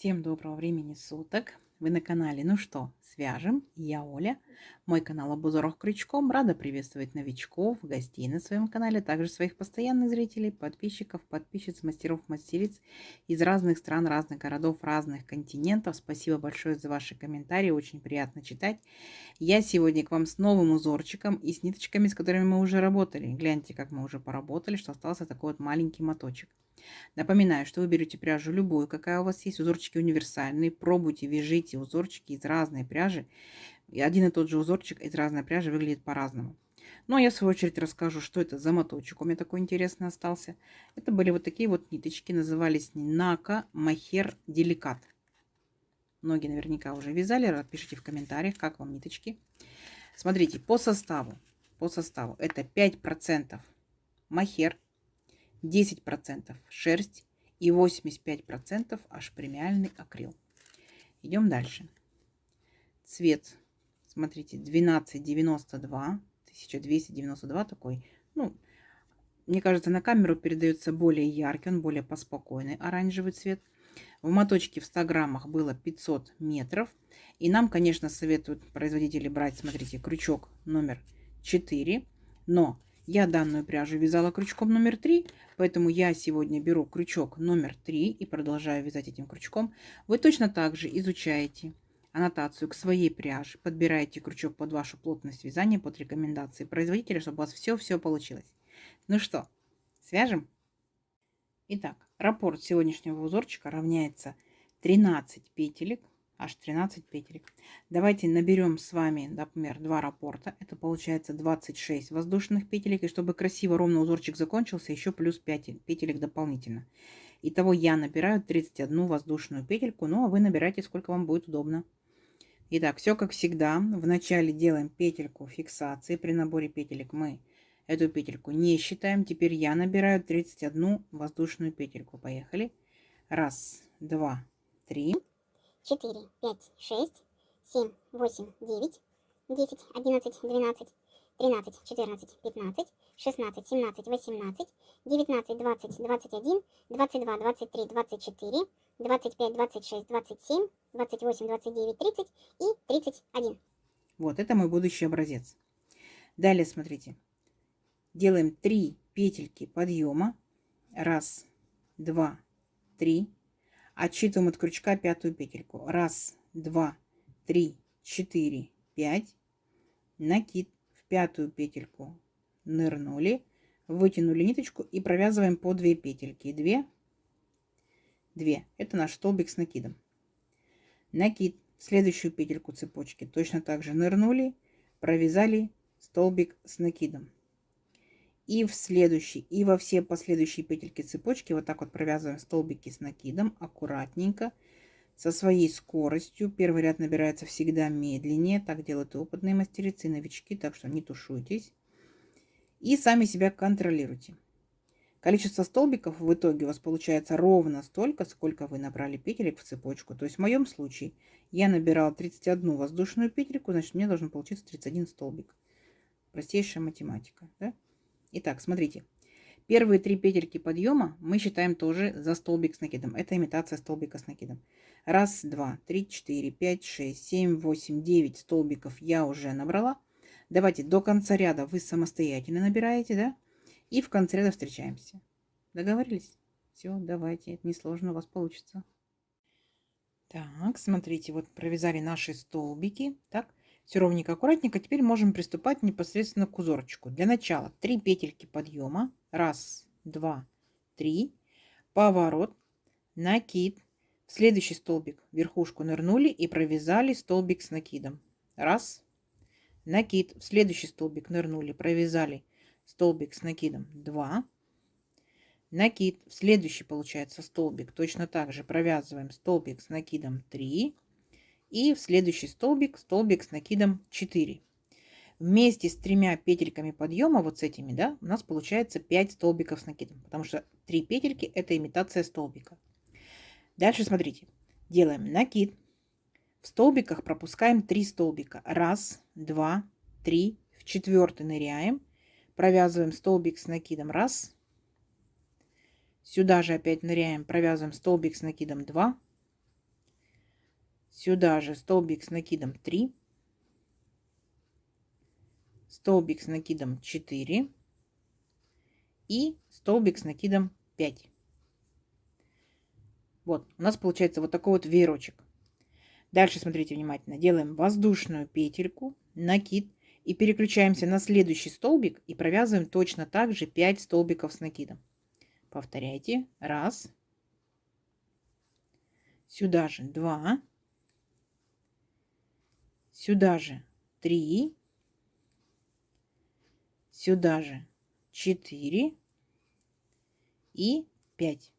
Всем доброго времени суток. Вы на канале «Ну что, свяжем?» Я Оля. Мой канал об узорах крючком. Рада приветствовать новичков, гостей на своем канале, также своих постоянных зрителей, подписчиков, подписчиц, мастеров, мастериц из разных стран, разных городов, разных континентов. Спасибо большое за ваши комментарии, очень приятно читать. Я сегодня к вам с новым узорчиком и с ниточками, с которыми мы уже работали. Гляньте, как мы уже поработали, что остался такой вот маленький моточек. Напоминаю, что вы берете пряжу любую, какая у вас есть. Узорчики универсальные. Пробуйте, вяжите узорчики из разной пряжи. И один и тот же узорчик из разной пряжи выглядит по-разному. Ну, а я в свою очередь расскажу, что это за моточек у меня такой интересный остался. Это были вот такие вот ниточки. Назывались Нака Махер Деликат. Многие наверняка уже вязали. Пишите в комментариях, как вам ниточки. Смотрите, по составу. Это 5% махер, 10% шерсть и 85% аж премиальный акрил. Идем дальше. Цвет, смотрите, 1292, 1292 такой. Ну, мне кажется, на камеру передается более яркий, он более поспокойный оранжевый цвет. В моточке в 100 граммах было 500 метров. И нам, конечно, советуют производители брать, смотрите, крючок номер 4. Но я данную пряжу вязала крючком номер 3, поэтому я сегодня беру крючок номер 3 и продолжаю вязать этим крючком. Вы точно так же изучаете аннотацию к своей пряже, подбираете крючок под вашу плотность вязания, под рекомендации производителя, чтобы у вас все получилось. Ну что, свяжем? Итак, раппорт сегодняшнего узорчика равняется 13 петелек, аж 13 петелек. Давайте наберем с вами, например, 2 раппорта. Это получается 26 воздушных петелек. И чтобы красиво ровно узорчик закончился, еще плюс 5 петелек дополнительно. Итого я набираю 31 воздушную петельку. Ну, а вы набирайте, сколько вам будет удобно. Итак, все как всегда. Вначале делаем петельку фиксации. При наборе петелек мы эту петельку не считаем. Теперь я набираю 31 воздушную петельку. Поехали. 1, 2, 3. 4, 5, 6, 7, 8, 9, 10, 11, 12, 13, 14, 15, 16, 17, 18, 19, 20, 21, 22, 23, 24, 25, 26, 27, 28, 29, 30 и 31. Вот это мой будущий образец. Далее смотрите. Делаем 3 петельки подъема. 1, 2, 3. Отсчитываем от крючка 5-ю петельку. 1, 2, 3, 4, 5. Накид в 5-ю петельку. Нырнули. Вытянули ниточку и провязываем по 2 петельки. 2. Это наш столбик с накидом. Накид в следующую петельку цепочки. Точно так же нырнули. Провязали столбик с накидом. И в следующий, и во все последующие петельки цепочки вот так вот провязываем столбики с накидом аккуратненько, со своей скоростью. Первый ряд набирается всегда медленнее, так делают и опытные мастерицы, и новички, так что не тушуйтесь. И сами себя контролируйте. Количество столбиков в итоге у вас получается ровно столько, сколько вы набрали петелек в цепочку. То есть в моем случае я набирала 31 воздушную петельку, значит мне должен получиться 31 столбик. Простейшая математика, да? Итак, смотрите. Первые 3 петельки подъема мы считаем тоже за столбик с накидом. Это имитация столбика с накидом. 1, 2, 3, 4, 5, 6, 7, 8, 9 столбиков я уже набрала. Давайте до конца ряда вы самостоятельно набираете, да? И в конце ряда встречаемся. Договорились? Все, давайте. Это несложно, у вас получится. Так, смотрите, вот провязали наши столбики. Так, все ровненько, аккуратненько. Теперь можем приступать непосредственно к узорчику. Для начала 3 петельки подъема. 1, 2, 3. Поворот. Накид. В следующий столбик верхушку нырнули и провязали столбик с накидом. 1. Накид. В следующий столбик нырнули, провязали столбик с накидом. 2. Накид. В следующий получается столбик. Точно так же провязываем столбик с накидом 3. И в следующий столбик с накидом 4. Вместе с 3 петельками подъема, вот с этими, да, у нас получается 5 столбиков с накидом. Потому что 3 петельки это имитация столбика. Дальше смотрите. Делаем накид. В столбиках пропускаем 3 столбика. 1, 2, 3. В 4 ныряем. Провязываем столбик с накидом 1. Сюда же опять ныряем, провязываем столбик с накидом 2. Сюда же столбик с накидом 3. Столбик с накидом 4. И столбик с накидом 5. Вот, у нас получается вот такой вот веерочек. Дальше смотрите внимательно. Делаем воздушную петельку, накид и переключаемся на следующий столбик и провязываем точно так же 5 столбиков с накидом. Повторяйте. Раз. Сюда же 2. Сюда же 3. Сюда же 4 и 5.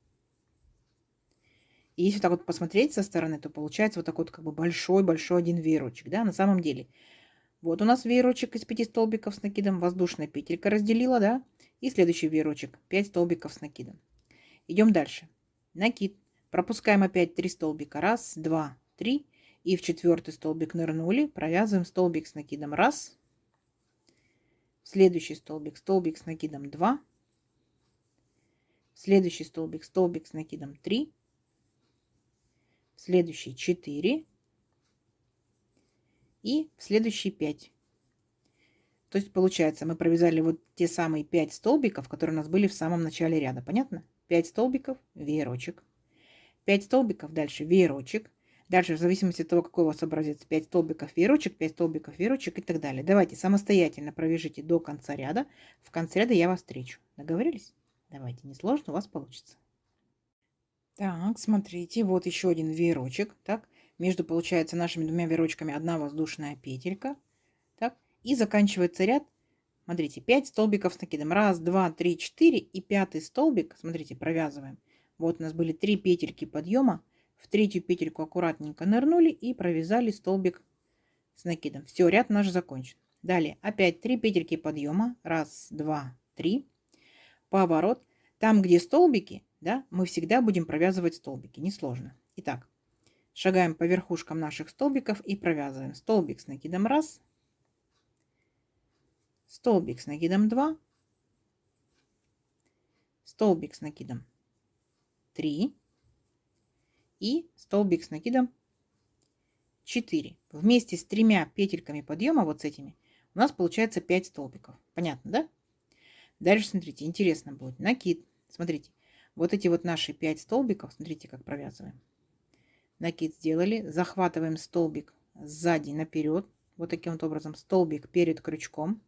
И если так вот посмотреть со стороны, то получается вот такой вот как бы большой-большой один веерочек. Да? На самом деле, вот у нас веерочек из 5 столбиков с накидом, воздушная петелька разделила, да? И следующий веерочек 5 столбиков с накидом. Идем дальше. Накид. Пропускаем опять 3 столбика. Раз, два, три. И в 4-й столбик нырнули. Провязываем столбик с накидом. Раз. Следующий столбик с накидом 2. Следующий столбик с накидом 3. Следующий 4 и в следующий 5. То есть получается, мы провязали вот те самые 5 столбиков, которые у нас были в самом начале ряда. Понятно? 5 столбиков, веерочек. 5 столбиков, дальше веерочек. Дальше, в зависимости от того, какой у вас образец, 5 столбиков, веерочек, 5 столбиков, веерочек и так далее. Давайте самостоятельно провяжите до конца ряда. В конце ряда я вас встречу. Договорились? Давайте, несложно, у вас получится. Так, смотрите, вот еще один веерочек. Так, между, получается, нашими двумя веерочками одна воздушная петелька. Так, и заканчивается ряд. Смотрите, 5 столбиков с накидом. Раз, два, три, 4 и 5-й столбик. Смотрите, провязываем. Вот у нас были 3 петельки подъема. В 3-ю петельку аккуратненько нырнули и провязали столбик с накидом. Все, ряд наш закончен. Далее опять 3 петельки подъема. Раз, два, три. Поворот. Там, где столбики, да, мы всегда будем провязывать столбики. Несложно. Итак, шагаем по верхушкам наших столбиков и провязываем столбик с накидом раз. Столбик с накидом 2. Столбик с накидом 3. И столбик с накидом 4. Вместе с 3 петельками подъема, вот с этими, у нас получается 5 столбиков. Понятно, да? Дальше, смотрите, интересно будет. Накид. Смотрите, вот эти вот наши 5 столбиков, смотрите, как провязываем. Накид сделали, захватываем столбик сзади наперед, вот таким вот образом, столбик перед крючком.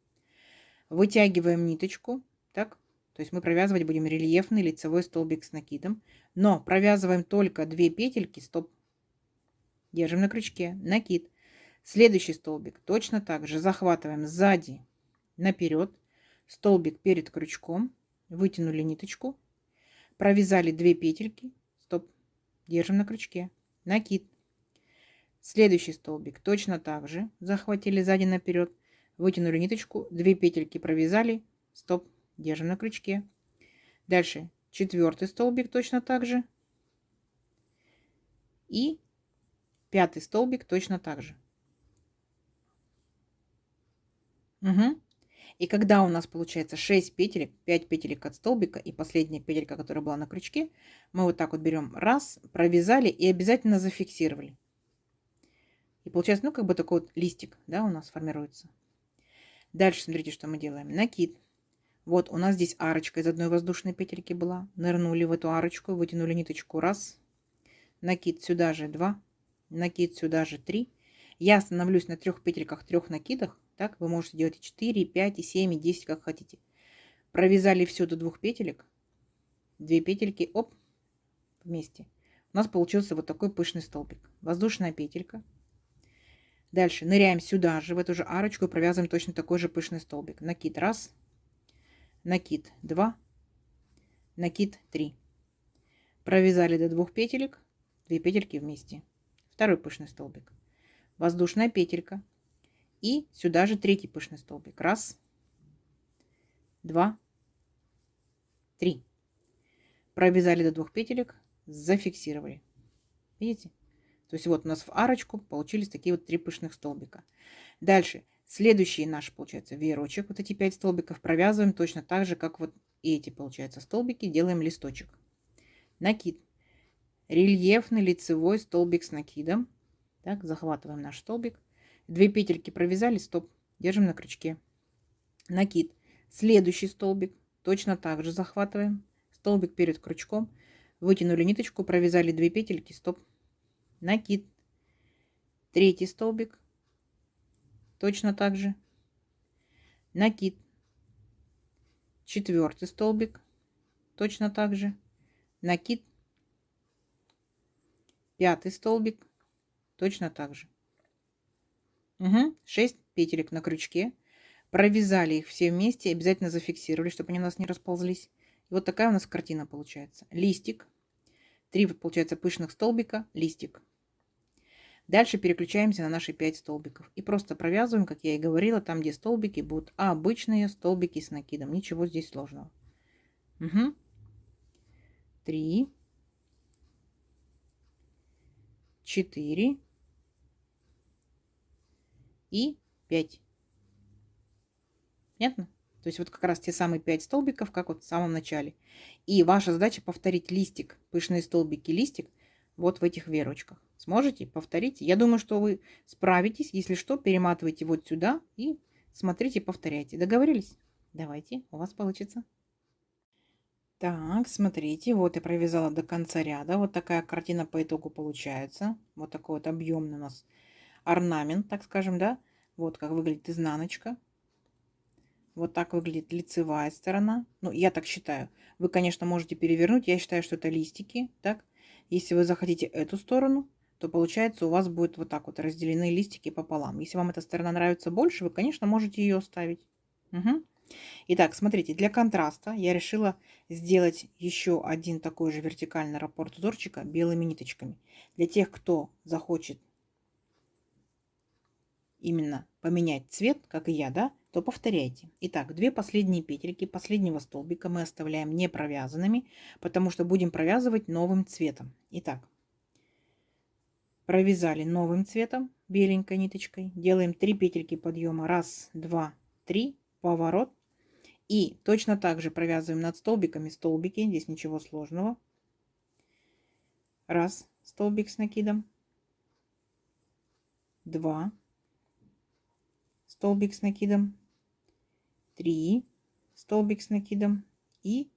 Вытягиваем ниточку, так, то есть мы провязывать будем рельефный лицевой столбик с накидом, но провязываем только 2 петельки, стоп, держим на крючке, накид. Следующий столбик точно так же захватываем сзади наперед, столбик перед крючком, вытянули ниточку, провязали 2 петельки, стоп, держим на крючке, накид. Следующий столбик точно так же захватили сзади наперед, вытянули ниточку, 2 петельки провязали, стоп, держим на крючке. Дальше 4-й столбик точно так же. И 5-й столбик точно так же. Угу. И когда у нас получается 6 петелек, 5 петелек от столбика и последняя петелька, которая была на крючке, мы вот так вот берем раз, провязали и обязательно зафиксировали. И получается, ну, как бы такой вот листик, да, у нас формируется. Дальше смотрите, что мы делаем. Накид. Вот у нас здесь арочка из одной воздушной петельки была. Нырнули в эту арочку, вытянули ниточку. Раз. Накид сюда же 2. Накид сюда же 3. Я остановлюсь на 3 петельках, 3 накидах. Так, вы можете делать и 4, и 5, и 7, и 10, как хотите. Провязали все до 2 петелек. 2 петельки, оп, вместе. У нас получился вот такой пышный столбик. Воздушная петелька. Дальше ныряем сюда же, в эту же арочку, и провязываем точно такой же пышный столбик. Накид раз, накид 2, накид 3. Провязали до 2 петелек, 2 петельки вместе. Второй пышный столбик. Воздушная петелька. И сюда же 3-й пышный столбик. Раз, 2, 3. Провязали до 2 петелек, зафиксировали. Видите? То есть вот у нас в арочку получились такие вот 3 пышных столбика. Дальше следующий наш, получается, веерочек. Вот эти 5 столбиков провязываем точно так же, как вот эти, получается, столбики. Делаем листочек. Накид. Рельефный лицевой столбик с накидом. Так, захватываем наш столбик. 2 петельки провязали, стоп, держим на крючке. Накид. Следующий столбик. Точно так же захватываем. Столбик перед крючком. Вытянули ниточку, провязали 2 петельки, стоп. Накид. Третий столбик. Точно так же. Накид. Четвертый столбик. Точно так же. Накид. Пятый столбик. Точно так же. 6 петелек на крючке. Провязали их все вместе. Обязательно зафиксировали, чтобы они у нас не расползлись. И вот такая у нас картина получается. Листик. 3, получается, пышных столбика. Листик. Дальше переключаемся на наши 5 столбиков. И просто провязываем, как я и говорила, там, где столбики будут обычные столбики с накидом. Ничего здесь сложного. 3, 4 и 5. Понятно? То есть вот как раз те самые 5 столбиков, как вот в самом начале. И ваша задача повторить листик, пышные столбики, листик вот в этих веерочках. Сможете? Повторите. Я думаю, что вы справитесь. Если что, перематывайте вот сюда и смотрите, повторяйте. Договорились? Давайте, у вас получится. Так, смотрите, вот я провязала до конца ряда. Вот такая картина по итогу получается. Вот такой вот объемный у нас орнамент, так скажем, да. Вот как выглядит изнаночка. Вот так выглядит лицевая сторона. Ну, я так считаю. Вы, конечно, можете перевернуть. Я считаю, что это листики. Так, если вы захотите эту сторону, то получается у вас будет вот так вот разделены листики пополам. Если вам эта сторона нравится больше, вы, конечно, можете ее оставить. Угу. Итак, смотрите, для контраста я решила сделать еще один такой же вертикальный раппорт узорчика белыми ниточками. Для тех, кто захочет именно поменять цвет, как и я, да, то повторяйте. Итак, 2 последние петельки последнего столбика мы оставляем не провязанными, потому что будем провязывать новым цветом. Итак, провязали новым цветом, беленькой ниточкой. Делаем 3 петельки подъема. 1, 2, 3, поворот. И точно так же провязываем над столбиками столбики. Здесь ничего сложного. 1 столбик с накидом. 2 столбик с накидом. 3 столбик с накидом. И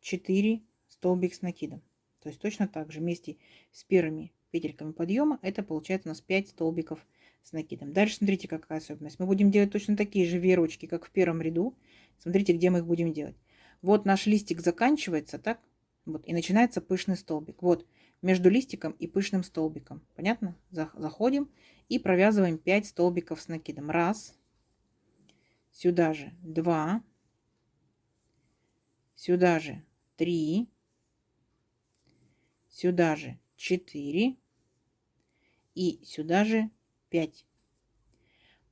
4 столбик с накидом. То есть точно так же вместе с первыми петельками подъема это получается у нас 5 столбиков с накидом. Дальше смотрите, какая особенность. Мы будем делать точно такие же веерочки, как в первом ряду. Смотрите, где мы их будем делать. Вот наш листик заканчивается, так? Вот, и начинается пышный столбик. Вот между листиком и пышным столбиком. Понятно? Заходим и провязываем 5 столбиков с накидом. 1, сюда же 2, сюда же 3, сюда же 4 и сюда же 5.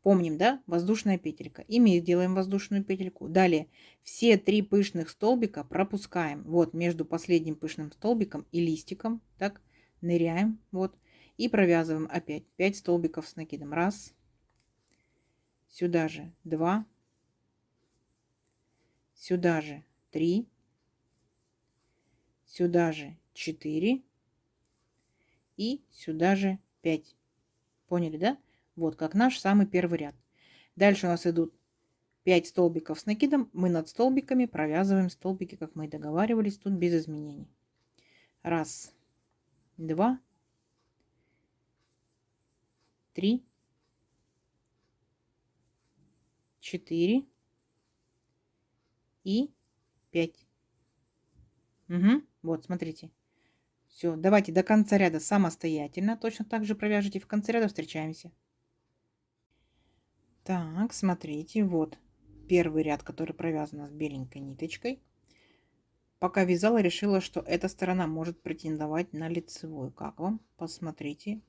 Помним, да, воздушная петелька. И мы делаем воздушную петельку. Далее все 3 пышных столбика пропускаем вот между последним пышным столбиком и листиком. Так, ныряем вот и провязываем опять 5 столбиков с накидом. 1, сюда же 2, сюда же 3, сюда же 4 и сюда же 5. Поняли, да? Вот как наш самый первый ряд. Дальше у нас идут 5 столбиков с накидом. Мы над столбиками провязываем столбики, как мы и договаривались, тут без изменений. 1, 2, 3, 4 и 5. Угу. Вот, смотрите. Все, давайте до конца ряда самостоятельно. Точно так же провяжите. В конце ряда встречаемся. Так, смотрите, вот первый ряд, который провязан с беленькой ниточкой. Пока вязала, решила, что эта сторона может претендовать на лицевую. Как вам? Посмотрите.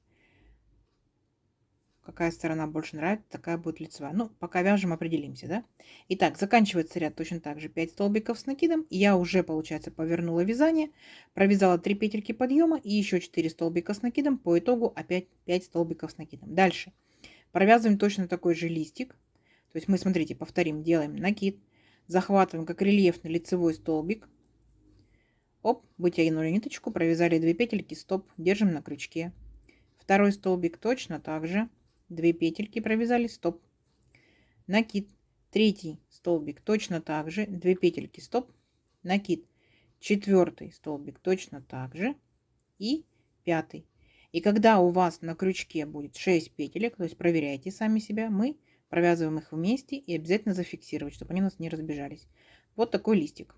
Какая сторона больше нравится, такая будет лицевая. Ну, пока вяжем, определимся, да? Итак, заканчивается ряд точно так же 5 столбиков с накидом. Я уже, получается, повернула вязание, провязала 3 петельки подъема и еще 4 столбика с накидом. По итогу опять 5 столбиков с накидом. Дальше провязываем точно такой же листик. То есть мы, смотрите, повторим, делаем накид, захватываем как рельефный лицевой столбик. Оп, вытянули ниточку, провязали 2 петельки, стоп, держим на крючке. Второй столбик точно так же. 2 петельки провязали, стоп. Накид. Третий столбик точно так же. 2 петельки, стоп. Накид. Четвертый столбик точно так же. И пятый. И когда у вас на крючке будет 6 петелек, то есть проверяйте сами себя, мы провязываем их вместе и обязательно зафиксировать, чтобы они у нас не разбежались. Вот такой листик.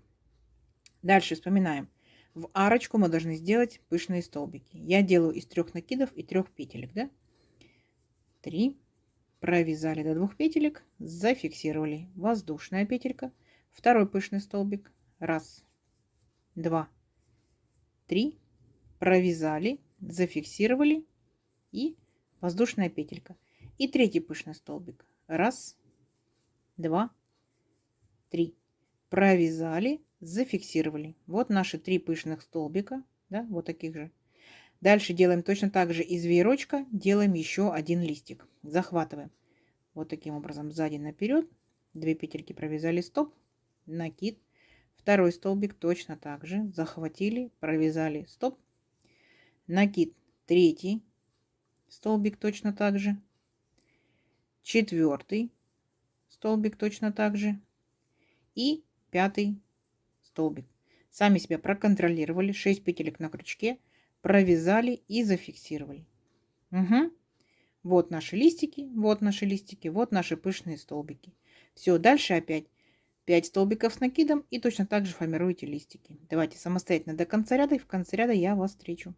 Дальше вспоминаем. В арочку мы должны сделать пышные столбики. Я делаю из 3 накидов и 3 петелек, да? 3. Провязали до 2 петелек, зафиксировали. Воздушная петелька. Второй пышный столбик. 1, 2, 3. Провязали, зафиксировали и воздушная петелька. И третий пышный столбик. 1, 2, 3. Провязали, зафиксировали. Вот наши 3 пышных столбика, да, вот таких же. Дальше делаем точно так же из веерочка, делаем еще один листик. Захватываем вот таким образом сзади наперед. 2 петельки провязали, стоп, накид. Второй столбик точно так же захватили, провязали, стоп, накид. Третий столбик точно так же. Четвертый столбик точно так же. И пятый столбик. Сами себя проконтролировали. 6 петелек на крючке. Провязали и зафиксировали. Угу. Вот наши листики, вот наши листики, вот наши пышные столбики. Все, дальше опять 5 столбиков с накидом и точно так же формируете листики. Давайте самостоятельно до конца ряда, и в конце ряда я вас встречу.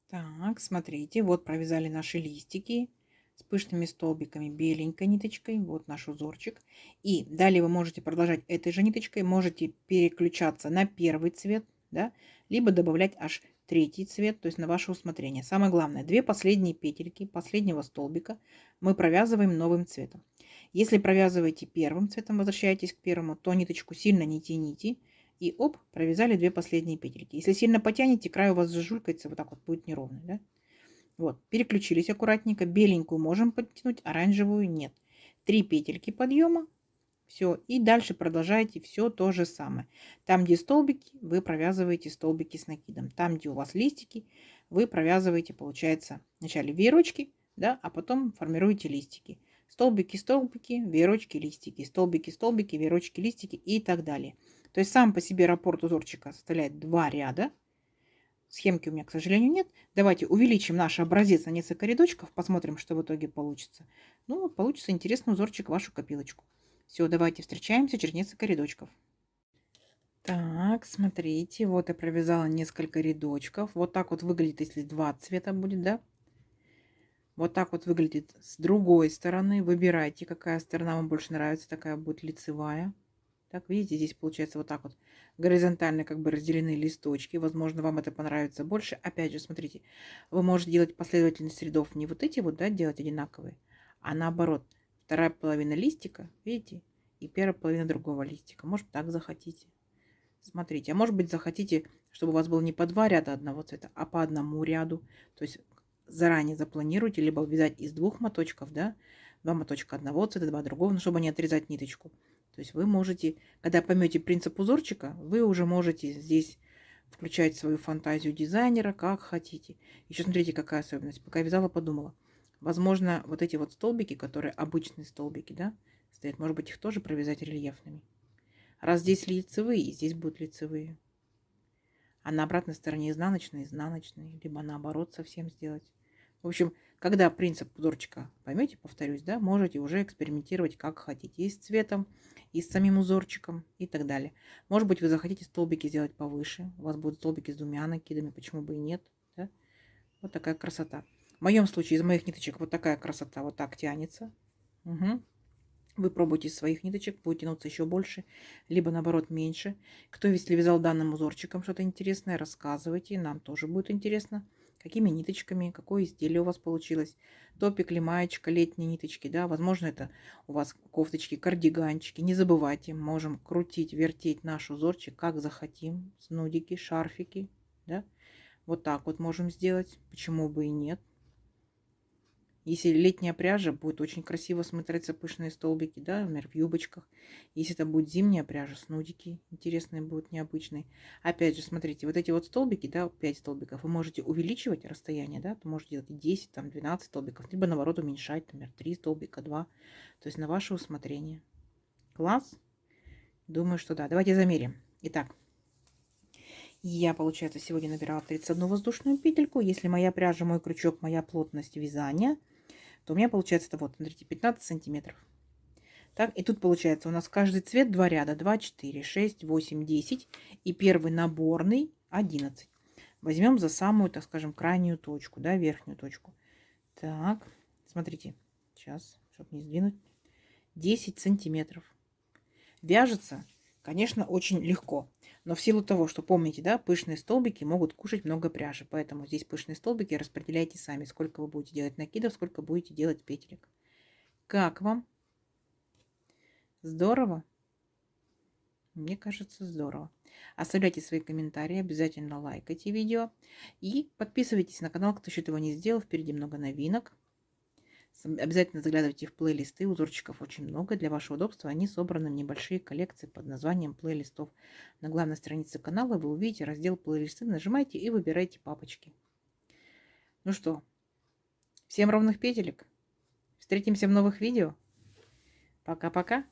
Так, смотрите, вот провязали наши листики с пышными столбиками беленькой ниточкой. Вот наш узорчик. И далее вы можете продолжать этой же ниточкой, можете переключаться на первый цвет, да, либо добавлять аж третий цвет, то есть на ваше усмотрение. Самое главное, 2 последние петельки последнего столбика мы провязываем новым цветом. Если провязываете первым цветом, возвращаетесь к первому, то ниточку сильно не тяните. И оп, провязали 2 последние петельки. Если сильно потянете, край у вас зажулькается, вот так вот будет неровный, да? Вот, переключились аккуратненько. Беленькую можем подтянуть, оранжевую нет. 3 петельки подъема. Все, и дальше продолжаете все то же самое. Там, где столбики, вы провязываете столбики с накидом. Там, где у вас листики, вы провязываете, получается, вначале веерочки, да, а потом формируете листики. Столбики, столбики, веерочки, листики. Столбики, столбики, веерочки, листики и так далее. То есть сам по себе раппорт узорчика составляет 2 ряда. Схемки у меня, к сожалению, нет. Давайте увеличим наш образец на несколько рядочков, посмотрим, что в итоге получится. Ну, получится интересный узорчик в вашу копилочку. Все, давайте встречаемся через несколько рядочков. Так, смотрите, вот я провязала несколько рядочков. Вот так вот выглядит, если 2 цвета будет, да? Вот так вот выглядит с другой стороны. Выбирайте, какая сторона вам больше нравится, такая будет лицевая. Так, видите, здесь получается вот так вот горизонтально как бы разделены листочки. Возможно, вам это понравится больше. Опять же, смотрите, вы можете делать последовательность рядов не вот эти вот, да, делать одинаковые, а наоборот. Вторая половина листика, видите, и первая половина другого листика. Может, так захотите. Смотрите, а может быть, захотите, чтобы у вас было не по 2 ряда одного цвета, а по одному ряду. То есть заранее запланируйте, либо вязать из 2 моточков, да, 2 моточка одного цвета, 2 другого, но чтобы не отрезать ниточку. То есть вы можете, когда поймете принцип узорчика, вы уже можете здесь включать свою фантазию дизайнера, как хотите. Еще смотрите, какая особенность. Пока я вязала, подумала. Возможно, вот эти вот столбики, которые обычные столбики, да, стоят, может быть, их тоже провязать рельефными. Раз здесь лицевые, и здесь будут лицевые. А на обратной стороне изнаночные, изнаночные. Либо наоборот совсем сделать. В общем, когда принцип узорчика поймете, повторюсь, да, можете уже экспериментировать как хотите. И с цветом, и с самим узорчиком, и так далее. Может быть, вы захотите столбики сделать повыше. У вас будут столбики с 2 накидами, почему бы и нет. Да? Вот такая красота. В моем случае из моих ниточек вот такая красота вот так тянется. Угу. Вы пробуйте из своих ниточек, будет тянуться еще больше, либо наоборот меньше. Кто, если вязал данным узорчиком что-то интересное, рассказывайте, нам тоже будет интересно. Какими ниточками, какое изделие у вас получилось. Топик ли, маечка, летние ниточки, да, возможно, это у вас кофточки, кардиганчики. Не забывайте, можем крутить, вертеть наш узорчик, как захотим. Снудики, шарфики, да. Вот так вот можем сделать, почему бы и нет. Если летняя пряжа, будет очень красиво смотреться пышные столбики, да, например, в юбочках. Если это будет зимняя пряжа, снудики интересные будут, необычные. Опять же, смотрите, вот эти вот столбики, да, 5 столбиков, вы можете увеличивать расстояние, да, то можете делать и 10, там, 12 столбиков, либо наоборот уменьшать, например, 3 столбика, 2. То есть на ваше усмотрение. Класс? Думаю, что да. Давайте замерим. Итак, я, получается, сегодня набирала 31 воздушную петельку. Если моя пряжа, мой крючок, моя плотность вязания, то у меня получается это вот, смотрите, 15 сантиметров. Так, и тут получается у нас каждый цвет 2 ряда. 2, 4, 6, 8, 10. И первый наборный 11. Возьмем за самую, так скажем, крайнюю точку, да, верхнюю точку. Так, смотрите, сейчас, чтобы не сдвинуть. 10 сантиметров. Вяжется, конечно, очень легко. Но в силу того, что, помните, да, пышные столбики могут кушать много пряжи. Поэтому здесь пышные столбики распределяйте сами, сколько вы будете делать накидов, сколько будете делать петелек. Как вам? Здорово? Мне кажется, здорово. Оставляйте свои комментарии, обязательно лайкайте видео. И подписывайтесь на канал, кто еще этого не сделал. Впереди много новинок. Обязательно заглядывайте в плейлисты, узорчиков очень много. Для вашего удобства они собраны в небольшие коллекции под названием плейлистов. На главной странице канала вы увидите раздел плейлисты, нажимайте и выбирайте папочки. Ну что, всем ровных петелек. Встретимся в новых видео. Пока-пока.